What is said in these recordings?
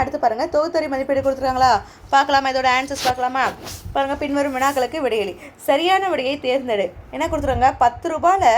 அடுத்து பாருங்கள் தொகுத்தறி மதிப்பீடு கொடுத்துருக்காங்களா, பார்க்கலாமா? இதோட ஆன்சர்ஸ் பார்க்கலாமா? பாருங்கள், பின்வரும் வினாக்களுக்கு விடையளி. சரியான விடையை தேர்ந்தெடு. என்ன கொடுத்துருக்காங்க? 10 ரூபாயில்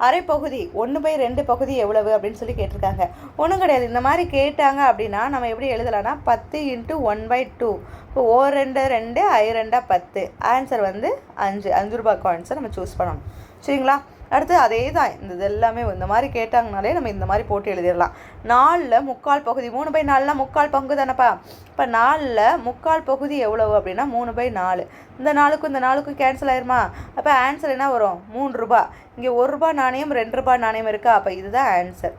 அரை பகுதி 1/2 பகுதி எவ்வளவு அப்படின்னு சொல்லி கேட்டிருக்காங்க. ஒன்றும் கிடையாது. இந்த மாதிரி கேட்டாங்க அப்படின்னா நம்ம எப்படி எழுதலாம்னா 10 × 1/2. இப்போ 2 2 2 10. ஆன்சர் வந்து 5 ரூபா காயின்ஸை நம்ம சூஸ் பண்ணணும். சரிங்களா? அடுத்து அதே தான் இது எல்லாமே இந்த மாதிரி கேட்டாங்கனாலே நம்ம இந்த மாதிரி போட்டு எழுதிடலாம். 4ல் 3/4 பகுதி 3/4னா 3/4 பங்கு தானேப்பா. இப்போ 4ல் 3/4 பகுதி எவ்வளவு அப்படின்னா 3/4. இந்த 4க்கும் இந்த 4க்கும் கேன்சல் ஆயிருமா? அப்போ ஆன்சர் என்ன வரும்? 3 ரூபா. இங்கே 1 ரூபா நாணயம் 2 ரூபா நாணயம் இருக்கா? அப்போ இதுதான் ஆன்சர்.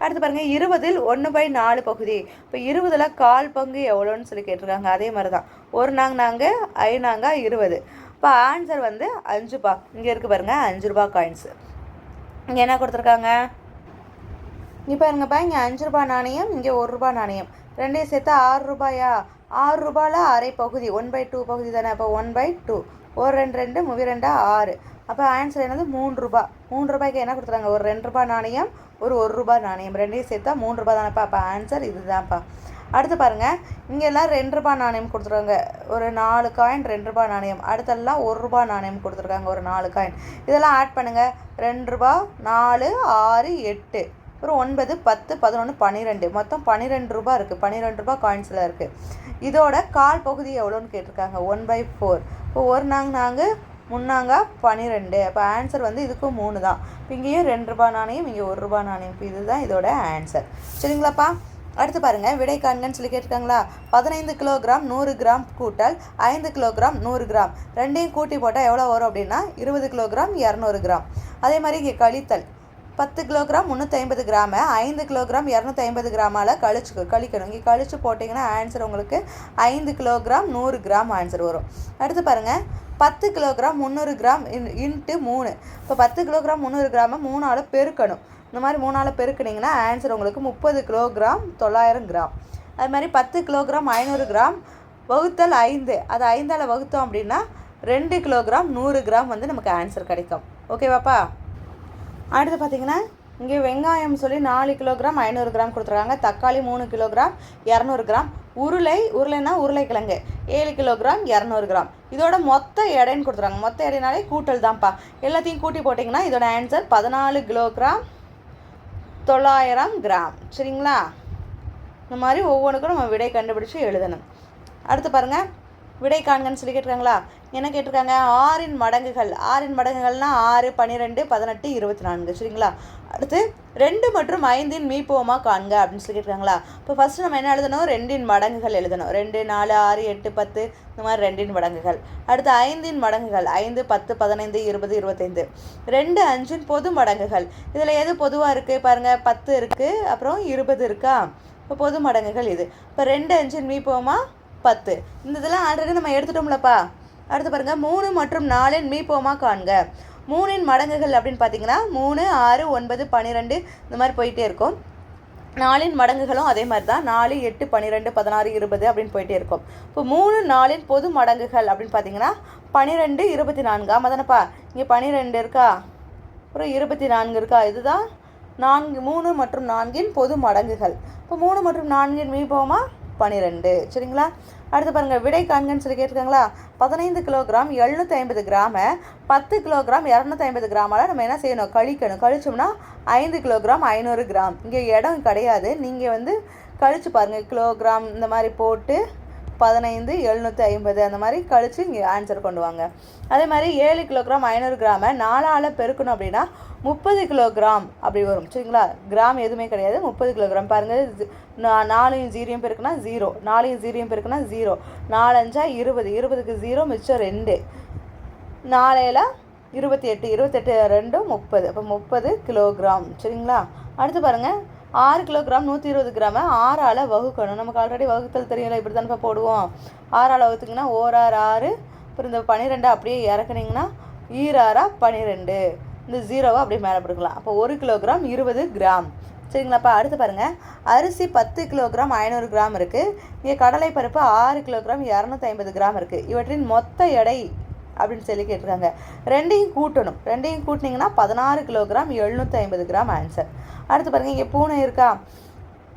அடுத்து பாருங்கள், 20ல் 1/4 பகுதி. இப்போ 20ல் 1/4 பங்கு எவ்வளோன்னு சொல்லி கேட்டிருக்காங்க. அதே மாதிரி தான் 1 நாங்க 5 20. இப்போ ஆன்சர் வந்து 5 ரூபா. இங்கே இருக்குது பாருங்கள் 5 ரூபா காயின்ஸு. இங்கே என்ன கொடுத்துருக்காங்க? இங்கே பாருங்கப்பா, இங்கே 5 ரூபா நாணயம், இங்கே 1 ரூபா நாணயம், ரெண்டையும் சேர்த்தா 6 ரூபாயா? 6 ரூபாயில் அரை பகுதி 1/2 பகுதி தானே. அப்போ 1/2 1 2 2 2 6. அப்போ ஆன்சர் என்னது? 3 ரூபா. 3 ரூபாய்க்கு என்ன கொடுத்துருக்காங்க? ஒரு 2 ரூபா நாணயம், ஒரு 1 ரூபா நாணயம், ரெண்டையும் சேர்த்தா 3 ரூபா தானேப்பா. அப்போ ஆன்சர் இதுதான்ப்பா. அடுத்து பாருங்கள், இங்கெல்லாம் 2 ரூபா நாணயம் கொடுத்துருக்காங்க. ஒரு 4 காயின் 2 ரூபா நாணயம். அடுத்தெல்லாம் 1 ரூபா நாணயம் கொடுத்துருக்காங்க, ஒரு 4 காயின். இதெல்லாம் ஆட் பண்ணுங்கள். 2 ரூபா 4 6 8 ஒரு 9 10 11 12. மொத்தம் 12 ரூபா இருக்குது. 12 ரூபா காயின்ஸில் இருக்குது. இதோட 1/4 பகுதி எவ்வளோன்னு கேட்டிருக்காங்க? 1/4. இப்போ 1 நாங்க 3 12. அப்போ ஆன்சர் வந்து இதுக்கும் 3 தான். இப்போ இங்கேயும் 2 ரூபா நாணயம், இங்கே 1 ரூபா நாணயம். இப்போ இதுதான் இதோட ஆன்சர். சரிங்களாப்பா? அடுத்து பாருங்கள், விடை காண்கன்னு சொல்லி கேட்டிருக்காங்களா. 15 கிலோகிராம் 100 கிராம் கூட்டல் 5 கிலோகிராம் 100 கிராம் ரெண்டையும் கூட்டி போட்டால் எவ்வளோ வரும் அப்படின்னா 20 கிலோகிராம் 200 கிராம். அதே மாதிரி இங்கே கழித்தல் 10 கிலோகிராம் 350 கிராமை 5 கிலோகிராம் 250 கிராமால் கழிக்கணும். இங்கே கழித்து போட்டிங்கன்னா ஆன்சர் உங்களுக்கு 5 கிலோகிராம் 100 கிராம் ஆன்சர் வரும். அடுத்து பாருங்கள், 10 கிலோகிராம் 300 கிராம் இன்ட்டு 3. இப்போ 10 கிலோகிராம் 300 கிராமை 3ஆல் பெருக்கணும். இந்த மாதிரி 3ஆல் பெருக்குனிங்கன்னா ஆன்சர் உங்களுக்கு 30 கிலோகிராம் 900 கிராம். அது மாதிரி 10 கிலோகிராம் 500 கிராம் வகுத்தல் 5. அது 5ஆல் வகுத்தோம் அப்படின்னா 2 கிலோகிராம் 100 கிராம் வந்து நமக்கு ஆன்சர் கிடைக்கும். ஓகேவாப்பா? அடுத்து பார்த்திங்கன்னா, இங்கே வெங்காயம் சொல்லி 4 கிலோகிராம் 500 கிராம் கொடுத்துருக்காங்க. தக்காளி 3 கிலோகிராம் 200 கிராம். உருளைனா உருளைக்கிழங்கு 7 கிலோகிராம் 200 கிராம். இதோட மொத்த எடைன்னு கொடுத்துருக்காங்க. மொத்த எடைனாலே கூட்டல் தான்ப்பா. எல்லாத்தையும் கூட்டி போட்டிங்கன்னா இதோட ஆன்சர் 14 கிலோகிராம் 900 கிராம். சரிங்களா? இந்த மாதிரி ஒவ்வொன்றுக்கும் நம்ம விடை கண்டுபிடிச்சி எழுதணும். அடுத்து பாருங்கள், விடை காண்கன்னு சொல்லி கேட்டிருக்காங்களா. என்ன கேட்டிருக்காங்க? 6இன் மடங்குகள். 6இன் மடங்குகள்னால் 6 12 18 24. சரிங்களா? அடுத்து 2 மற்றும் 5இன் மீப்போமா காண்க அப்படின்னு சொல்லி கேட்டிருக்காங்களா. இப்போ ஃபஸ்ட்டு நம்ம என்ன எழுதணும்? 2இன் மடங்குகள் எழுதணும். 2 4 6 8 10 இந்த மாதிரி 2இன் மடங்குகள். அடுத்து 5இன் மடங்குகள் 5 10 15 20 25. 2 5இன் பொது மடங்குகள். இதில் எது பொதுவாக இருக்குது பாருங்கள்? 10 இருக்குது, அப்புறம் 20 இருக்கா. இப்போ பொது மடங்குகள் இது. இப்போ 2 5இன் மீப்போமா 10. இந்த இதெல்லாம் ஆல்ரெடி நம்ம எடுத்துட்டோம்லப்பா. அடுத்து பாருங்கள், 3 மற்றும் 4இன் மீப்போமா காண்க. 3இன் மடங்குகள் அப்படின்னு பார்த்தீங்கன்னா 3 6 9 12 இந்த மாதிரி போயிட்டே இருக்கும். 4இன் மடங்குகளும் அதே மாதிரி தான். 4 8 12 16 20 அப்படின்னு போயிட்டே இருக்கும். இப்போ 3 4இன் பொது மடங்குகள் அப்படின்னு பார்த்தீங்கன்னா 12 24. ஆமாம் தானேப்பா? இங்கே 12 இருக்கா, அப்புறம் 24 இருக்கா. இதுதான் 3 மற்றும் 4இன் பொது மடங்குகள். இப்போ 3 மற்றும் 4இன் மீப்போமா 12. சரிங்களா? அடுத்து பாருங்கள், விடை காண்கன்னு சொல்லி கேட்டிருக்காங்களா. 15 கிலோகிராம் 750 கிராமை 10 கிலோகிராம் 250 கிராமால் நம்ம என்ன செய்யணும்? கழிக்கணும். கழிச்சோம்னா 5 கிலோகிராம் 500 கிராம். இங்கே இடம் கிடையாது, நீங்கள் வந்து கழிச்சு பாருங்கள். கிலோகிராம் இந்த மாதிரி போட்டு 15 750 அந்த மாதிரி கழித்து இங்கே ஆன்சர் கொண்டு வாங்க. அதே மாதிரி 7 கிலோகிராம் 500 கிராமை 4ஆல் பெருக்கணும் அப்படின்னா 30 கிலோகிராம் அப்படி வரும். சரிங்களா? கிராம் எதுவுமே கிடையாது, 30 கிலோகிராம். பாருங்கள், 4 0 பெருக்குனா 0, 4 0 பெருக்குனா 0, 4 5 20, 20க்கு 0 மிச்சம் 2, 4 28, 28 2 30. அப்போ 30 கிலோகிராம். சரிங்களா? அடுத்து பாருங்கள், 6 கிலோகிராம் 120 கிராமை 6ஆல் வகுக்கணும். நமக்கு ஆல்ரெடி வகுத்தல் தெரியல, இப்படி தானே போடுவோம். 6ஆல் வகுத்திங்கன்னா 1 6 6, அப்புறம் இந்த 12 அப்படியே இறக்குனிங்கன்னா 6 12. இந்த 0வை அப்படியே மேலே போட்டுக்கலாம். அப்போ 1 கிலோகிராம் 20 கிராம். சரிங்களாப்பா? அடுத்து பாருங்கள், அரிசி 10 கிலோகிராம் 500 கிராம் இருக்குது. இங்கே கடலை பருப்பு 6 கிலோகிராம் 250 கிராம் இருக்குது. இவற்றின் மொத்த எடை அப்படின்னு சொல்லி கேட்டிருக்காங்க. ரெண்டையும் கூட்டணும். ரெண்டையும் கூட்டினீங்கன்னா 16 கிலோகிராம் 750 கிராம் ஆன்சர். அடுத்து பாருங்கள், இங்கே பூனை இருக்கா.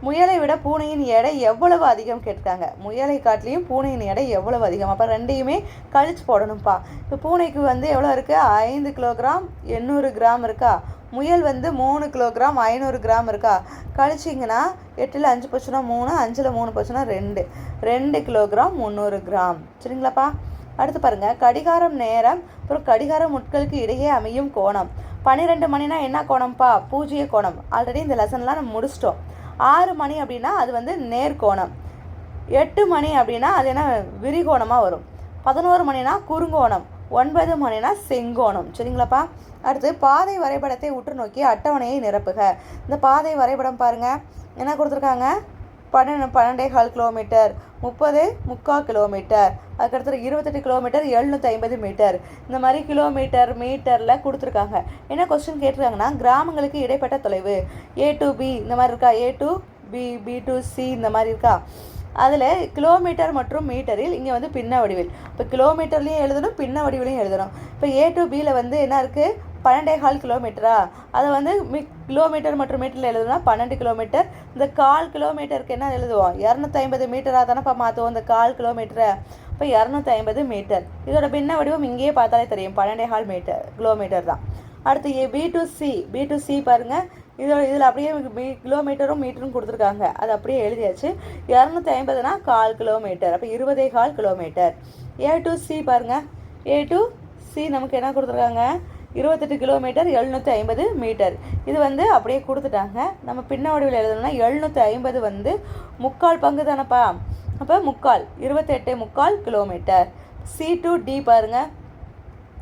முயலை விட பூனையின் எடை எவ்வளவு அதிகம் கேட்டிருக்காங்க. முயலை காட்டிலையும் பூனையின் எடை எவ்வளவு அதிகம், அப்போ ரெண்டையுமே கழிச்சு போடணும்ப்பா. இப்போ பூனைக்கு வந்து எவ்வளோ இருக்குது, 5 கிலோகிராம் 800 கிராம் இருக்கா. முயல் வந்து 3 கிலோகிராம் 500 கிராம் இருக்கா. கழிச்சிங்கன்னா 8ல் 5 போச்சுன்னா 3, 5ல் 3 போச்சுன்னா 2 கிலோகிராம் 300 கிராம். சரிங்களாப்பா. அடுத்து பாருங்கள், கடிகாரம் நேரம் அப்புறம் கடிகார முட்களுக்கு இடையே அமையும் கோணம். 12 மணினா என்ன கோணம்ப்பா, பூஜ்ஜிய கோணம். ஆல்ரெடி இந்த லெசன்லாம் நம்ம முடிச்சிட்டோம். 6 மணி அப்படின்னா அது வந்து நேர்கோணம். 8 மணி அப்படின்னா அது என்ன விரிகோணமாக வரும். 11 மணினா குறுங்கோணம். 9 மணினா செங்கோணம். சரிங்களாப்பா. அடுத்து பாதை வரைபடத்தை உற்று நோக்கி அட்டவணையை நிரப்புக. இந்த பாதை வரைபடம் பாருங்கள், என்ன கொடுத்துருக்காங்க, 12.25 கிலோமீட்டர், 30 3/4 கிலோமீட்டர், அதுக்கடுத்து 28 கிலோமீட்டர் 750 மீட்டர். இந்த மாதிரி கிலோமீட்டர் மீட்டரில் கொடுத்துருக்காங்க. என்ன கொஸ்டின் கேட்டிருக்காங்கன்னா, கிராமங்களுக்கு இடைப்பட்ட தொலைவு A to B இந்த மாதிரி இருக்கா, A to B, B to C இந்த மாதிரி இருக்கா. அதில் கிலோமீட்டர் மற்றும் மீட்டரில் இங்கே வந்து பின்ன வடிவில். இப்போ கிலோமீட்டர்லேயும் எழுதணும், பின்ன வடிவிலையும் எழுதணும். இப்போ A to Bயில் வந்து என்ன இருக்குது, 12.25 கிலோமீட்டரா. அதை வந்து கிலோமீட்டர் மற்றும் மீட்டரில் எழுதுனா 12 கிலோமீட்டர். இந்த 1/4 கிலோமீட்டருக்கு என்ன எழுதுவோம், 250 மீட்டராக தானேப்பா மாற்றுவோம் இந்த 1/4 கிலோமீட்டரை. இப்போ 250 மீட்டர். இதோட பின்ன வடிவம் இங்கேயே பார்த்தாலே தெரியும், 12.25 கிலோமீட்டர் தான். அடுத்து B to C, B to C பாருங்கள், இதில் அப்படியே கிலோமீட்டரும் மீட்டரும் கொடுத்துருக்காங்க, அது அப்படியே எழுதியாச்சு. 250னா 1/4 கிலோமீட்டர், அப்போ 20.25 கிலோமீட்டர். A to C பாருங்கள், A to C நமக்கு என்ன கொடுத்துருக்காங்க, 28 கிலோமீட்டர் 750 மீட்டர். இது வந்து அப்படியே கொடுத்துட்டாங்க. நம்ம பின்ன வடிவில் எழுதணும்னா 750 வந்து 3/4 பங்கு தானேப்பா, அப்போ 3/4 28.25 கிலோமீட்டர். C to D பாருங்கள்,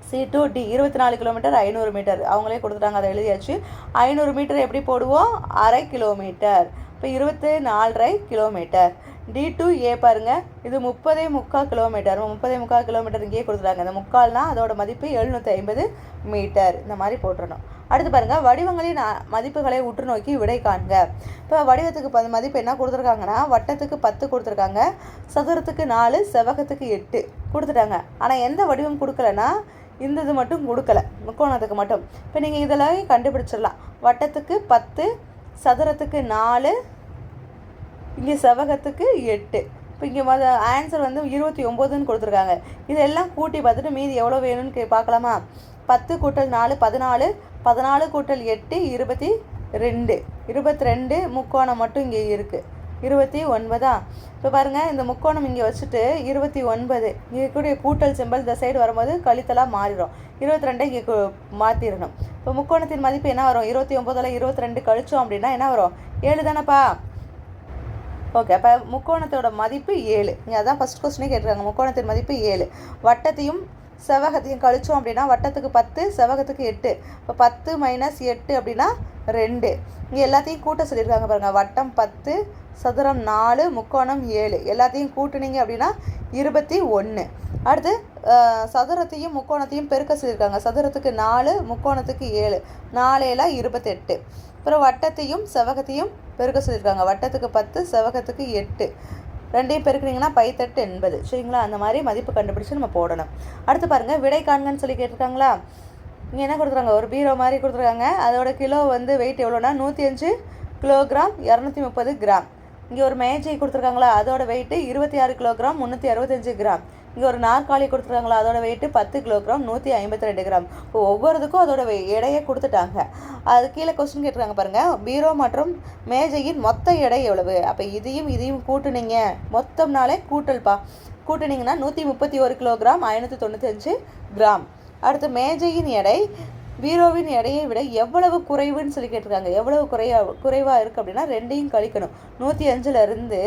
C to D 24 kilometre 500 metre அவங்களே கொடுத்துட்டாங்க, அதை எழுதியாச்சு. 500 மீட்டர் எப்படி போடுவோம், அரை கிலோமீட்டர். இப்போ 24.5 கிலோமீட்டர். D to A பாருங்கள், இது 30.25 கிலோமீட்டர். 30.25 கிலோமீட்டர் இங்கேயே கொடுத்துட்டாங்க. இந்த 3/4னா அதோட மதிப்பு 750 மீட்டர். இந்த மாதிரி போட்டுடணும். அடுத்து பாருங்கள், வடிவங்களின் மதிப்புகளை உற்று நோக்கி விடை காண்க. இப்போ வடிவத்துக்கு மதிப்பு என்ன கொடுத்துருக்காங்கன்னா, வட்டத்துக்கு 10 கொடுத்துருக்காங்க, சதுரத்துக்கு 4, செவ்வகத்துக்கு 8 கொடுத்துட்டாங்க. ஆனால் எந்த வடிவம் கொடுக்கலன்னா இந்த இது மட்டும் கொடுக்கல, முக்கோணத்துக்கு மட்டும். இப்போ நீங்கள் இதெல்லாம் கண்டுபிடிச்சிடலாம். வட்டத்துக்கு 10, சதுரத்துக்கு 4, இங்கே செவ்வகத்துக்கு 8. இப்போ இங்கே ஆன்சர் வந்து 29ன்னு கொடுத்துருக்காங்க. இதெல்லாம் கூட்டி பார்த்துட்டு மீதி எவ்வளோ வேணும்னு பார்க்கலாமா. 10 கூட்டல் 4 14, 14 கூட்டல் 8 22, 22 முக்கோணம் மட்டும் இங்கே இருக்குது 29. இப்போ பாருங்கள், இந்த முக்கோணம் இங்கே வச்சுட்டு 29 இங்கே கூடிய கூட்டல் சிம்பல் இந்த சைடு வரும்போது கழித்தலாக மாறிடும். 22 இங்கே மாற்றிடணும். இப்போ முக்கோணத்தின் மதிப்பு என்ன வரும், 29ல் 22 கழிச்சோம் அப்படின்னா என்ன வரும், 7 தானேப்பா. ஓகே, அப்போ முக்கோணத்தோட மதிப்பு 7. இங்கே அதான் ஃபஸ்ட் கொஸ்டினே கேட்டிருக்காங்க, முக்கோணத்தின் மதிப்பு 7. வட்டத்தையும் செவ்வகத்தையும் கழிச்சோம் அப்படின்னா வட்டத்துக்கு 10, செவ்வகத்துக்கு 8. இப்போ 10 - 8 அப்படின்னா 2. இங்கே எல்லாத்தையும் கூட்ட சொல்லியிருக்காங்க பாருங்கள். வட்டம் 10, சதுரம் 4, முக்கோணம் 7. எல்லாத்தையும் கூட்டுனீங்க அப்படின்னா 21. அடுத்து சதுரத்தையும் முக்கோணத்தையும் பெருக்க சொல்லியிருக்காங்க. சதுரத்துக்கு 4, முக்கோணத்துக்கு 7, 4 7 28. அப்புறம் வட்டத்தையும் செவ்வகத்தையும் பெருக்க சொல்லியிருக்காங்க. வட்டத்துக்கு 10, செவ்வகத்துக்கு 8. ரெண்டையும் பெருக்குனிங்கன்னா 5 8 80. சரிங்களா, அந்த மாதிரி மதிப்பு கண்டுபிடிச்சி நம்ம போடணும். அடுத்து பாருங்கள், விடை காண்கன்னு சொல்லி கேட்டிருக்காங்களா. இங்கே என்ன கொடுத்துருக்காங்க, ஒரு பீரோ மாதிரி கொடுத்துருக்காங்க. அதோட கிலோ வந்து வெயிட் எவ்வளோனா 105 கிலோகிராம் 230 கிராம். இங்கே ஒரு மேஜை கொடுத்துருக்காங்களா, அதோட வெயிட்டு 26 கிலோகிராம் 365 கிராம். இங்கே ஒரு நாற்காலி கொடுத்துருக்காங்களா, அதோட வெயிட்டு 10 கிலோகிராம் 152 கிராம். இப்போ ஒவ்வொருத்துக்கும் அதோட எடையை கொடுத்துட்டாங்க. அது கீழே கொஸ்டின் கேட்டிருக்காங்க பாருங்கள், பீரோ மற்றும் மேஜையின் மொத்த எடை எவ்வளவு. அப்போ இதையும் கூட்டுனீங்க, மொத்தம்னாலே கூட்டல்ப்பா. கூட்டுனீங்கன்னா 131 கிலோகிராம் 595 கிராம். அடுத்து மேஜையின் எடை பீரோவின் எடையை விட எவ்வளவு குறைவுன்னு சொல்லி கேட்டிருக்காங்க. எவ்வளவு குறைவாக இருக்குது அப்படின்னா ரெண்டையும் கழிக்கணும். 105லேருந்து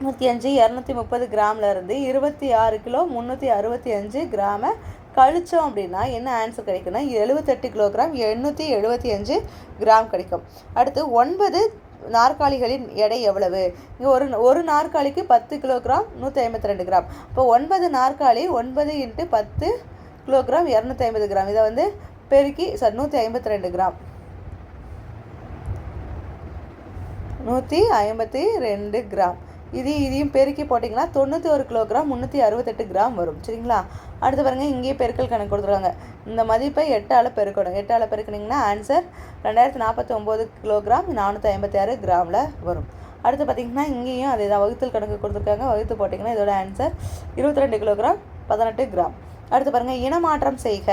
105 230 கிராம்லேருந்து 26 கிலோ 365 கிராமை கழித்தோம் அப்படின்னா என்ன ஆன்சர் கிடைக்குன்னா 78 கிலோகிராம் 875 கிராம் கிடைக்கும். அடுத்து 9 நாற்காலிகளின் எடை எவ்வளவு. இங்கே ஒரு நாற்காலிக்கு 10 கிலோகிராம் 152 கிராம். இப்போ 9 நாற்காலி 9 × 10 கிலோகிராம் 250 கிராம். இதை வந்து பெருக்கி 152 கிராம் 152 கிராம் இதையும் பெருக்கி போட்டிங்கன்னா 91 கிலோகிராம் 368 கிராம் வரும். சரிங்களா? அடுத்து பாருங்கள், இங்கேயே பெருக்கல் கணக்கு கொடுத்துருக்காங்க. இந்த மதிப்பை 8ஆல் பெருக்கணும். 8ஆல் பெருக்கினீங்கன்னா ஆன்சர் 2049 கிலோகிராம் 456 கிராமில் வரும். அடுத்து பார்த்திங்கன்னா இங்கேயும் அதே தான் வகுத்தல் கணக்கு கொடுத்துருக்காங்க. வகுத்து போட்டிங்கன்னா இதோட ஆன்சர் 22 கிலோகிராம் 18 கிராம். அடுத்து பாருங்கள், இனமாற்றம் செய்க.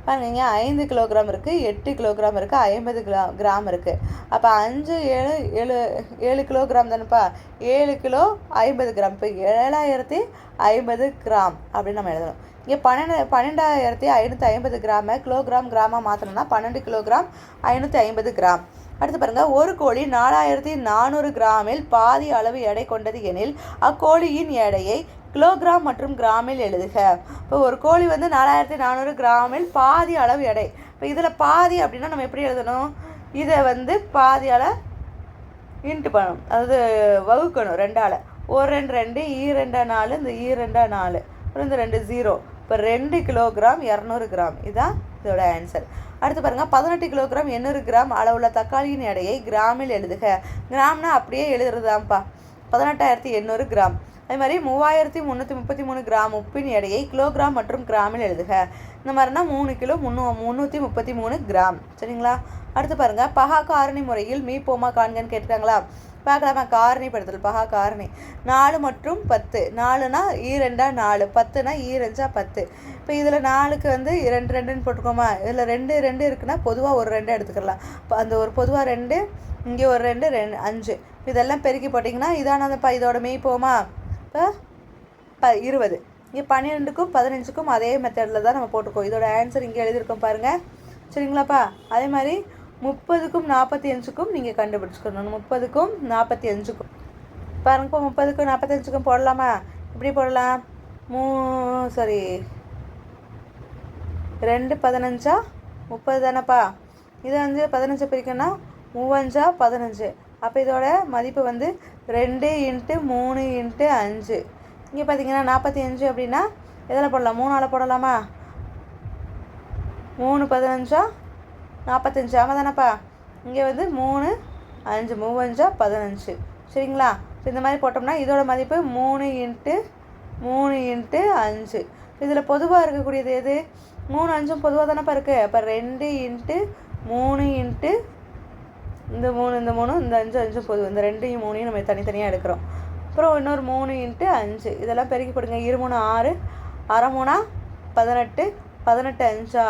பாருங்க, இங்கே 5 கிலோகிராம் இருக்குது, 8 கிலோகிராம் இருக்குது, 50 கிராம் இருக்குது. அப்போ 5 7 7 7 கிலோகிராம் தானேப்பா, 7 கிலோ 50 கிராம். இப்போ 7050 கிராம் அப்படின்னு நம்ம எழுதணும். இங்கே 12,550 கிராமை கிராமாக மாற்றணும்னா 12 கிலோகிராம் 550 கிராம். அடுத்து பாருங்கள், ஒரு கோழி 4400 கிராமில் பாதி அளவு எடை கொண்டது எனில் அக்கோழியின் எடையை கிலோகிராம் மற்றும் கிராமில் எழுதுக. இப்போ ஒரு கோழி வந்து 4400 கிராமில் பாதி அளவு எடை. இப்போ இதில் பாதி அப்படின்னா நம்ம எப்படி எழுதணும்? இதை வந்து பாதியால் இன்ட்டு பண்ணணும், அதாவது வகுக்கணும் 2ஆல். 1 2 2 2 4, இந்த 2 4, அப்புறம் இந்த 2 0. இப்போ 2 கிலோகிராம் 200 கிராம். இதுதான் இதோட ஆன்சர். அடுத்து பாருங்கள், 18 கிலோகிராம் 800 கிராம் அளவுள்ள தக்காளியின் எடையை கிராமில் எழுதுக. கிராம்னா அப்படியே எழுதுறதாம்ப்பா, 18,800 கிராம். அதே மாதிரி 3333 கிராம் உப்பின் எடையை கிலோகிராம் மற்றும் கிராமில் எழுதுக. இந்த மாதிரினா 3 கிலோ 333 கிராம். சரிங்களா? அடுத்து பாருங்கள், பகா காரணி முறையில் மீப்போமா காண்கன்னு கேட்டுருக்காங்களா? பார்க்கலாமா? காரணிப்படுத்தல், பகா காரணி. 4 மற்றும் 10. 4னா 2 4, 10னா 2 10. இப்போ இதில் 4க்கு வந்து 2 2ன்னு போட்டுக்கோமா. இதில் 2 2 இருக்குன்னா பொதுவாக ஒரு 2 எடுத்துக்கலாம். இப்போ அந்த ஒரு பொதுவாக 2, இங்கே ஒரு 2 2 5. இதெல்லாம் பெருக்கி போட்டிங்கன்னா இதானப்பா இதோட மீப்போமா. இப்போ 20. இங்கே 12க்கும் 15க்கும் அதே மெத்தடில் தான் நம்ம போட்டுக்கோம். இதோட ஆன்சர் இங்கே எழுதியிருக்கோம் பாருங்கள். சரிங்களாப்பா? அதே மாதிரி 30க்கும் 45க்கும் நீங்கள் கண்டுபிடிச்சிக்கணும். 30க்கும் 45க்கும் பாருங்க. இப்போ 30க்கும் 45க்கும் போடலாமா? இப்படி போடலாம். 2 15 30 தானேப்பா. இதை வந்து 15 பிரிக்கணும்னா 3 15. அப்போ இதோட மதிப்பு வந்து 2 × 3 × 5. இங்கே பார்த்தீங்கன்னா 45 அப்படின்னா எதில் போடலாம்? 3ஆல் போடலாமா? 3 15 45. ஆமாம் தானேப்பா. இங்கே வந்து 3 5 3 15. சரிங்களா? இந்த மாதிரி போட்டோம்னா இதோட மதிப்பு 3 × 3 × 5. இதில் பொதுவாக இருக்கக்கூடியது எது? 3 5 பொதுவாக தானேப்பா இருக்குது. அப்போ 2 × 3 × இந்த 3 இந்த 3 இந்த 5 5 பொது. இந்த 2யும் 3யும் நம்ம தனித்தனியாக எடுக்கிறோம். அப்புறம் இன்னொரு 3 × 5. இதெல்லாம் பெருக்கி போடுங்க. 2 3 6, அரை 3 18, 18 5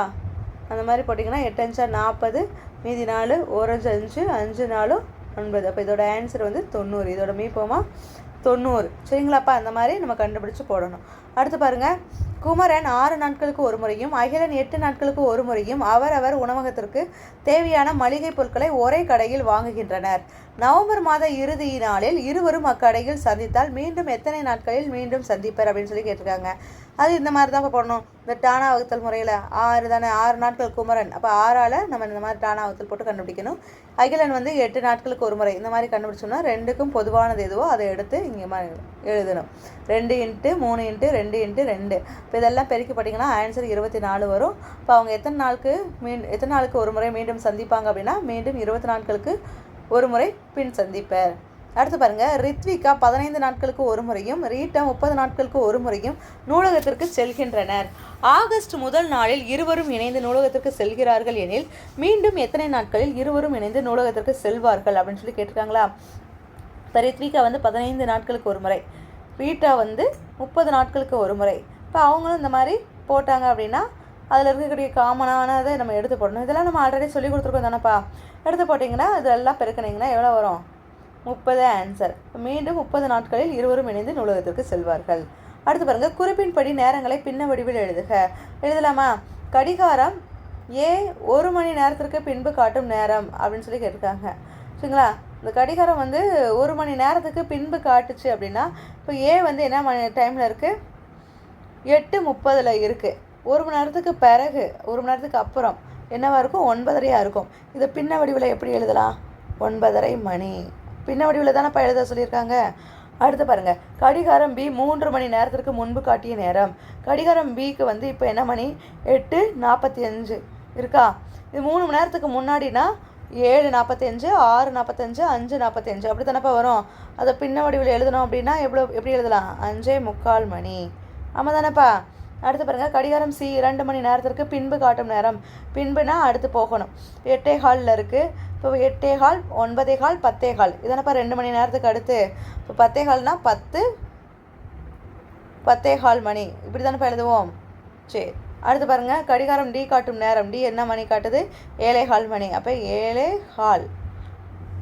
அந்த மாதிரி போட்டிங்கன்னா 8 5 40, மீதி 4, 1 5 5 4 9. அப்போ இதோட ஆன்சர் வந்து 90. இதோட மீப்போமா 90. சரிங்களாப்பா? அந்த மாதிரி நம்ம கண்டுபிடிச்சி போடணும். அடுத்து பாருங்கள், குமரன் 6 நாட்களுக்கு ஒரு முறையும் அகிலன் 8 நாட்களுக்கு ஒரு முறையும் அவரவர் உணவகத்திற்கு தேவையான மளிகை பொருட்களை ஒரே கடையில் வாங்குகின்றனர். நவம்பர் மாத இறுதி நாளில் இருவரும் அக்கடையில் சந்தித்தால் மீண்டும் எத்தனை நாட்களில் மீண்டும் சந்திப்பர் அப்படின்னு சொல்லி கேட்டிருக்காங்க. அது இந்த மாதிரி தான் போடணும். இந்த டானா வகுத்தல் முறையில் 6 தானே, 6 நாட்கள் குமரன். அப்போ 6ஆல் நம்ம இந்த மாதிரி டானா வகுத்தல் போட்டு கண்டுபிடிக்கணும். அகிலன் வந்து 8 நாட்களுக்கு ஒரு முறை. இந்த மாதிரி கண்டுபிடிச்சோம்னா 2க்கும் பொதுவானது எதுவோ அதை எடுத்து இங்கே எழுதணும். 2 × 3 × 2 × 2. இப்போ இதெல்லாம் பெருக்கி போட்டிங்கன்னா ஆன்சர் 24 வரும். இப்போ அவங்க எத்தனை நாளுக்கு ஒரு முறை மீண்டும் சந்திப்பாங்க அப்படின்னா மீண்டும் 20 நாட்களுக்கு ஒரு முறை பின் சந்திப்பர். அடுத்து பாருங்கள், ரித்விகா 15 நாட்களுக்கு ஒரு முறையும் ரீட்டா 30 நாட்களுக்கு ஒரு முறையும் நூலகத்திற்கு செல்கின்றனர். ஆகஸ்ட் முதல் நாளில் இருவரும் இணைந்து நூலகத்திற்கு செல்கிறார்கள் எனில் மீண்டும் எத்தனை நாட்களில் இருவரும் இணைந்து நூலகத்திற்கு செல்வார்கள் அப்படின்னு சொல்லி கேட்டிருக்காங்களா? இப்போ ரித்விகா வந்து 15 நாட்களுக்கு ஒரு முறை, ரீட்டா வந்து 30 நாட்களுக்கு ஒரு முறை. இப்போ அவங்களும் இந்த மாதிரி போட்டாங்க அப்படின்னா அதில் இருக்கக்கூடிய காமனானதை நம்ம எடுத்து போடணும். இதெல்லாம் நம்ம ஆல்ரெடி சொல்லி கொடுத்துருக்கோம் தானேப்பா. எடுத்து போட்டிங்கன்னா இதெல்லாம் பெருக்கினீங்கன்னா எவ்வளோ வரும்? 30 ஆன்சர். மீண்டும் 30 நாட்களில் இருவரும் இணைந்து நூலகத்திற்கு செல்வார்கள். அடுத்து பாருங்கள், குறிப்பின்படி நேரங்களை பின்ன வடிவில் எழுதலாமா? கடிகாரம் ஏ 1 மணி நேரத்திற்கு பின்பு காட்டும் நேரம் அப்படின்னு சொல்லி கேட்டிருக்காங்க. சரிங்களா? இந்த கடிகாரம் வந்து 1 மணி நேரத்துக்கு பின்பு காட்டுச்சு அப்படின்னா இப்போ ஏ வந்து என்ன டைமில் இருக்குது? 8:30 இருக்குது. 1 மணி நேரத்துக்கு பிறகு 1 மணி நேரத்துக்கு அப்புறம் என்னவாக இருக்கும்? 9:30 இருக்கும். இதை பின்ன வடிவில் எப்படி எழுதலாம்? 9:30 மணி. பின்ன வடிவில் தானேப்பா எழுத சொல்லியிருக்காங்க. அடுத்து பாருங்கள், கடிகாரம் பி 3 மணி நேரத்திற்கு முன்பு காட்டிய நேரம். கடிகாரம் பிக்கு வந்து இப்போ என்ன மணி? 8:45 இருக்கா? இது 3 மணி நேரத்துக்கு முன்னாடினா 7 45 6 45 5 45 அப்படி தானேப்பா வரும். அதை பின்ன வடிவில் எழுதணும் அப்படின்னா எப்படி எழுதலாம்? 5:45 மணி. ஆமாம் தானேப்பா. அடுத்து பாருங்கள், கடிகாரம் சி 2 மணி நேரத்திற்கு பின்பு காட்டும் நேரம். பின்புனா அடுத்து போகணும். 8:15 இருக்குது. இப்போ 8:15 9:15 10:15 இதானப்பா 2 மணி நேரத்துக்கு அடுத்து. இப்போ 10:15னா 10:15 மணி இப்படி தானேப்பா எழுதுவோம். சரி, அடுத்து பாருங்கள், கடிகாரம் டி காட்டும் நேரம். டி என்ன மணி காட்டுது? 7:15 மணி. அப்போ 7:15.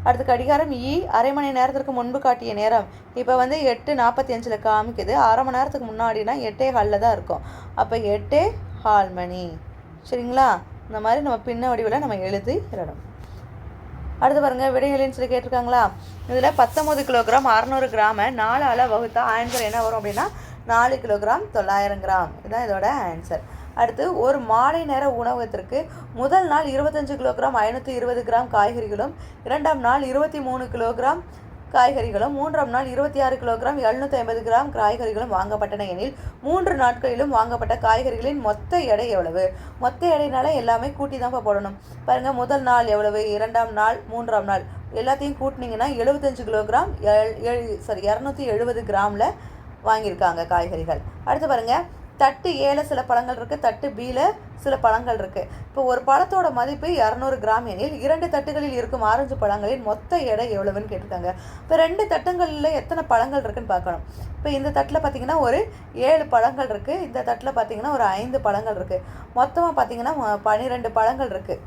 அடுத்து கடிகாரம் இ அரை மணி நேரத்திற்கு முன்பு காட்டிய நேரம். இப்போ வந்து 8:45 காமிக்குது. அரை மணி நேரத்துக்கு முன்னாடினா 8:15 தான் இருக்கும். அப்போ 8:15 மணி. சரிங்களா? இந்த மாதிரி நம்ம பின்ன வடிவில் நம்ம எழுதிடணும். அடுத்து பாருங்கள், விடைகளின்னு சொல்லி கேட்டிருக்காங்களா? இதில் 19 கிலோகிராம் 600 கிராமை 4ஆல் வகுத்தா ஆன்சர் என்ன வரும் அப்படின்னா 4 கிலோகிராம் 900 கிராம். இதுதான் இதோட ஆன்சர். அடுத்து, ஒரு மாலை நேர உணவகத்திற்கு முதல் நாள் 25 கிலோகிராம் 520 கிராம் காய்கறிகளும், 2ஆம் நாள் 23 கிலோகிராம் காய்கறிகளும், 3ஆம் நாள் 26 கிலோகிராம் 750 கிராம் காய்கறிகளும் வாங்கப்பட்டன எனில் 3 நாட்களிலும் வாங்கப்பட்ட காய்கறிகளின் மொத்த எடை எவ்வளவு? மொத்த எடைனால எல்லாமே கூட்டி தான் போடணும். பாருங்கள், முதல் நாள் எவ்வளவு, 2ஆம் நாள், 3ஆம் நாள் எல்லாத்தையும் கூட்டினீங்கன்னா 75 கிலோகிராம் 270 கிராமில் வாங்கியிருக்காங்க காய்கறிகள். அடுத்து பாருங்கள், தட்டு ஏல சில பழங்கள் இருக்குது, தட்டு பியில் சில பழங்கள் இருக்குது. இப்போ ஒரு பழத்தோட மதிப்பு 200 கிராம் எனில் 2 தட்டுகளில் இருக்கும் ஆரஞ்சு பழங்களின் மொத்த எடை எவ்வளவுன்னு கேட்டிருக்காங்க. இப்போ 2 தட்டுங்களில் எத்தனை பழங்கள் இருக்குன்னு பார்க்கணும். இப்போ இந்த தட்டில் பார்த்திங்கன்னா ஒரு 7 பழங்கள் இருக்குது, இந்த தட்டில் பார்த்திங்கன்னா ஒரு 5 பழங்கள் இருக்குது. மொத்தமாக பார்த்திங்கன்னா 12 பழங்கள் இருக்குது.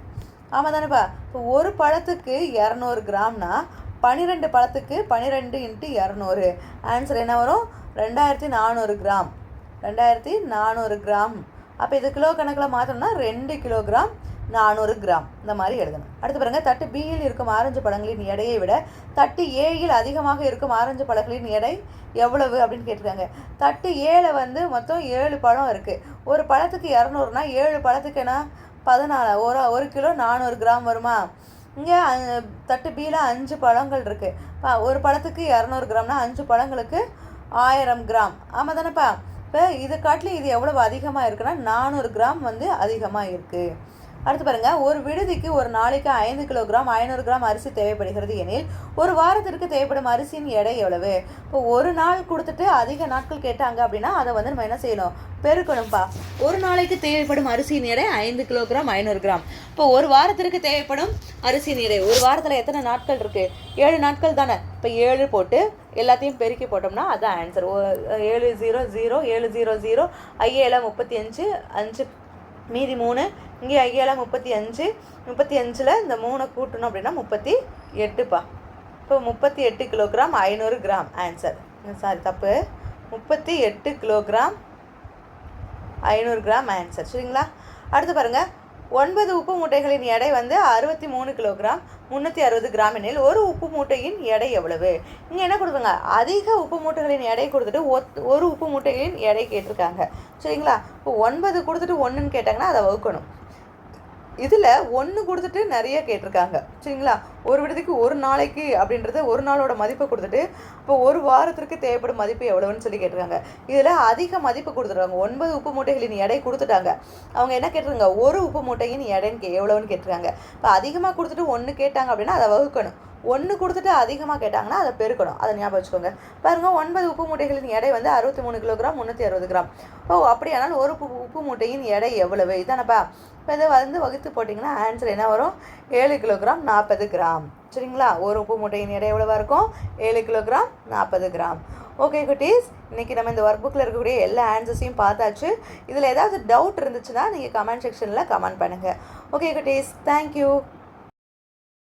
ஆமாம் தானேப்பா. இப்போ ஒரு பழத்துக்கு 200 கிராம்னா 12 பழத்துக்கு 12 × 200 ஆன்சர் என்ன வரும்? 2400 கிராம். 2400 கிராம். அப்போ இது கிலோ கணக்கில் மாற்றோம்னா 2 கிலோகிராம் 400 கிராம் இந்த மாதிரி எழுதணும். அடுத்து பாருங்கள், தட்டு பியில் இருக்கும் ஆரஞ்சு பழங்களின் எடையை விட தட்டு ஏயில் அதிகமாக இருக்கும் ஆரஞ்சு பழங்களின் எடை எவ்வளவு அப்படின்னு கேட்டிருக்காங்க. தட்டு ஏல வந்து மொத்தம் 7 பழம் இருக்குது. ஒரு பழத்துக்கு 200னா 7 பழத்துக்கு என்ன 14. ஒரு கிலோ 400 கிராம் வருமா? இங்கே தட்டு பியில் 5 பழங்கள் இருக்குது. ஒரு பழத்துக்கு 200 கிராம்னா 5 பழங்களுக்கு 1000 கிராம். ஆமாம் தானேப்பா. இப்போ இது காட்டிலும் இது எவ்வளவு அதிகமாக இருக்குன்னா 400 கிராம் வந்து அதிகமாக இருக்குது. அடுத்து பாருங்கள், ஒரு விடுதிக்கு ஒரு நாளைக்கு 5 கிலோகிராம் 500 கிராம் அரிசி தேவைப்படுகிறது எனில் ஒரு வாரத்திற்கு தேவைப்படும் அரிசியின் எடை எவ்வளவு? இப்போ ஒரு நாள் கொடுத்துட்டு அதிக நாட்கள் கேட்டாங்க அப்படின்னா அதை வந்து நம்ம என்ன செய்யணும்? பெருக்கணும்ப்பா. ஒரு நாளைக்கு தேவைப்படும் அரிசியின் எடை 5 கிலோகிராம் 500 கிராம். இப்போ ஒரு வாரத்திற்கு தேவைப்படும் அரிசியின் எடை, ஒரு வாரத்தில் எத்தனை நாட்கள் இருக்குது? 7 நாட்கள் தானே. இப்போ 7 போட்டு எல்லாத்தையும் பெருக்கி போட்டோம்னா அதுதான் ஆன்சர். 700 700 ஐஏல 35 5 மீதி 3 இங்கே ஐஏல 35 35ல் இந்த 3 கூட்டணும் அப்படின்னா 38பா. இப்போ 38 கிலோகிராம் 500 கிராம் ஆன்சர். சாரி தப்பு, 38 கிலோகிராம் 500 கிராம் ஆன்சர். சரிங்களா? அடுத்து பாருங்கள், 9 உப்பு மூட்டைகளின் எடை வந்து 63 கிலோகிராம் 360 கிராம் எனில் ஒரு உப்பு மூட்டையின் எடை எவ்வளவு? இங்கே என்ன கொடுத்துருங்க? அதிக உப்பு மூட்டைகளின் எடை கொடுத்துட்டு ஒரு உப்பு மூட்டைகளின் எடை கேட்டிருக்காங்க. சரிங்களா? இப்போ 9 கொடுத்துட்டு 1ன்னு கேட்டாங்கன்னா அதை வகுக்கணும். இதில் 1 கொடுத்துட்டு நிறைய கேட்டிருக்காங்க. சரிங்களா? ஒரு விடுதிக்கு ஒரு நாளைக்கு அப்படின்றது ஒரு நாளோட மதிப்பை கொடுத்துட்டு இப்போ ஒரு வாரத்திற்கு தேவைப்படும் மதிப்பு எவ்வளோன்னு சொல்லி கேட்டிருக்காங்க. இதில் அதிக மதிப்பு கொடுத்துருக்காங்க. 9 உப்பு மூட்டைகளின் எடை கொடுத்துட்டாங்க. அவங்க என்ன கேட்டிருக்காங்க? ஒரு உப்பு மூட்டையின் எடைன்னு எவ்வளோன்னு கேட்டிருக்காங்க. இப்போ அதிகமாக கொடுத்துட்டு 1 கேட்டாங்க அப்படின்னா அதை வகுக்கணும். 1 கொடுத்துட்டு அதிகமாக கேட்டாங்கன்னா அதை பெருக்கணும். அதை ஞாபகம் வச்சுக்கோங்க. பாருங்கள், 9 உப்பு மூட்டைகளின் எடை வந்து 63 கிலோகிராம் 360 கிராம். அப்படியானால் ஒரு உப்பு மூட்டையின் எடை எவ்வளவு? இதானப்பா. இப்போ இதை வந்து வகுத்து போட்டிங்கன்னா ஆன்சர் என்ன வரும்? 7 கிலோகிராம் 40 கிராம். சரிங்களா? ஒரு உப்பு மூட்டையின் எடை எவ்வளோவா இருக்கும்? 7 கிலோகிராம் 40 கிராம். ஓகே குட்டீஸ், இன்றைக்கி நம்ம இந்த ஒர்க் புக்கில் இருக்கக்கூடிய எல்லா ஆன்சர்ஸையும் பார்த்தாச்சு. இதில் ஏதாவது டவுட் இருந்துச்சுன்னா நீங்கள் கமெண்ட் செக்ஷனில் கமெண்ட் பண்ணுங்கள். ஓகே குட்டீஸ், தேங்க்யூ.